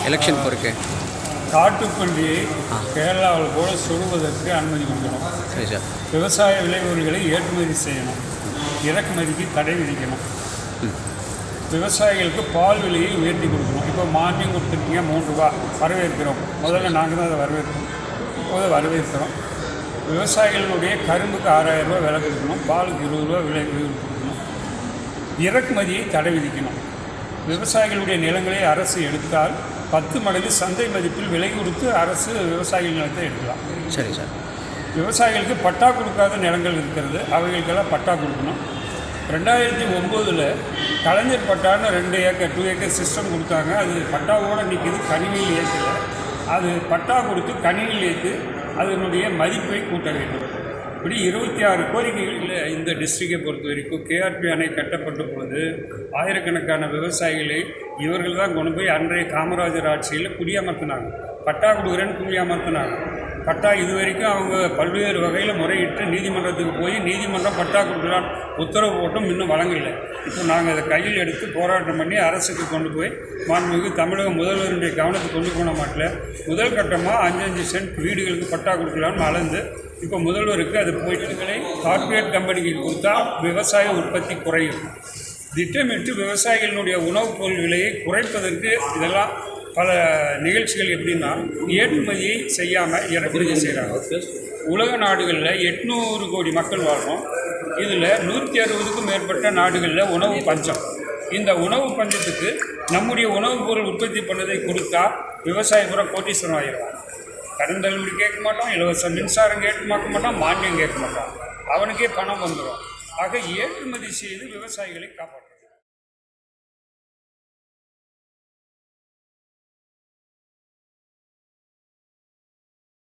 Election பொறுக்கு காட்டுப்பன்றியை கேரளாவில் போல சுடுவதற்கு அனுமதி கொடுக்கணும். சரி சார். விவசாய விளைபொருட்களை ஏற்றுமதி செய்யணும், இறக்குமதிக்கு தடை விதிக்கணும். விவசாயிகளுக்கு பால் விலையை உயர்த்தி கொடுக்கணும். இப்போ மானியம் கொடுத்துருக்கீங்க ₹3 வரவேற்கிறோம். முதல்ல நாங்கள் தான் அதை வரவேற்கிறோம். விவசாயிகளுடைய கரும்புக்கு ₹6000 விலை கொடுக்கணும், பாலுக்கு ₹20 விலை கொடுக்கணும். இறக்குமதியை தடை விதிக்கணும். விவசாயிகளுடைய நிலங்களை அரசு எடுத்தால் 10 மடங்கு சந்தை மதிப்பில் விலை கொடுத்து அரசு விவசாயிகள் நிலத்தை எடுக்கலாம். சரி சார். விவசாயிகளுக்கு பட்டா கொடுக்காத நிலங்கள் இருக்கிறது, அவைகளுக்கெல்லாம் பட்டா கொடுக்கணும். 2009 கலைஞர் பட்டான்னு 2 ஏக்கர் 2 ஏக்கர் சிஸ்டம் கொடுத்தாங்க. அது பட்டாவோடு நிற்கிது, கணினியில் ஏற்றல. அது பட்டா கொடுத்து கணினியில் ஏற்று அதனுடைய மதிப்பை கூட்ட வேண்டும். இப்படி 26 கோரிக்கைகள் இந்த டிஸ்ட்ரிக்டை பொறுத்த வரைக்கும். கேஆர்பி அணை கட்டப்பட்ட பொழுது ஆயிரக்கணக்கான விவசாயிகளை இவர்கள் தான் கொண்டு போய் அன்றைய காமராஜர் ஆட்சியில் குடியமர்த்தினாங்க. பட்டா கொடுக்குறேன்னு குடியமர்த்தினாங்க. பட்டா இது வரைக்கும் அவங்க பல்வேறு வகையில் முறையிட்டு நீதிமன்றத்துக்கு போய் நீதிமன்றம் பட்டா கொடுக்கலான்னு உத்தரவு போட்டும் இன்னும் வழங்கலை. இப்போ நாங்கள் அதை கையில் எடுத்து போராட்டம் பண்ணி அரசுக்கு கொண்டு போய் மாண்புமிகு தமிழக முதல்வருடைய கவனத்துக்கு கொண்டு போன மாட்டில் முதல் கட்டமாக 5 சென்ட் வீடுகளுக்கு பட்டா கொடுக்கலான்னு அளந்து இப்போ முதல்வருக்கு அது போயிட்டுகளை கார்ப்பரேட் கம்பெனிக்கு கொடுத்தா விவசாய உற்பத்தி குறையும். திட்டமிட்டு விவசாயிகளினுடைய உணவுப் பொருள் விலையை குறைப்பதற்கு இதெல்லாம் பல நிகழ்ச்சிகள். எப்படின்னா, ஏற்றுமதியை செய்யாமல் இறக்குமதி செய்கிறாங்க. உலக நாடுகளில் 800 கோடி மக்கள் வாழ்கிறோம். இதில் 160க்கும் மேற்பட்ட நாடுகளில் உணவு பஞ்சம். இந்த உணவு பஞ்சத்துக்கு நம்முடைய உணவுப் பொருள் உற்பத்தி பண்ணதை கொடுத்தா விவசாய பூரா கோட்டீஸ்வரம் ஆகிடுவான். கடன் தள்ளுபடி கேட்க மாட்டோம், இலவச மின்சாரம் கேட்க மாட்டோம், மானியம் கேட்க மாட்டோம். அவனுக்கே பணம் வந்துடும். ஆக ஏற்றுமதி செய்து விவசாயிகளை காப்பாற்றணும்.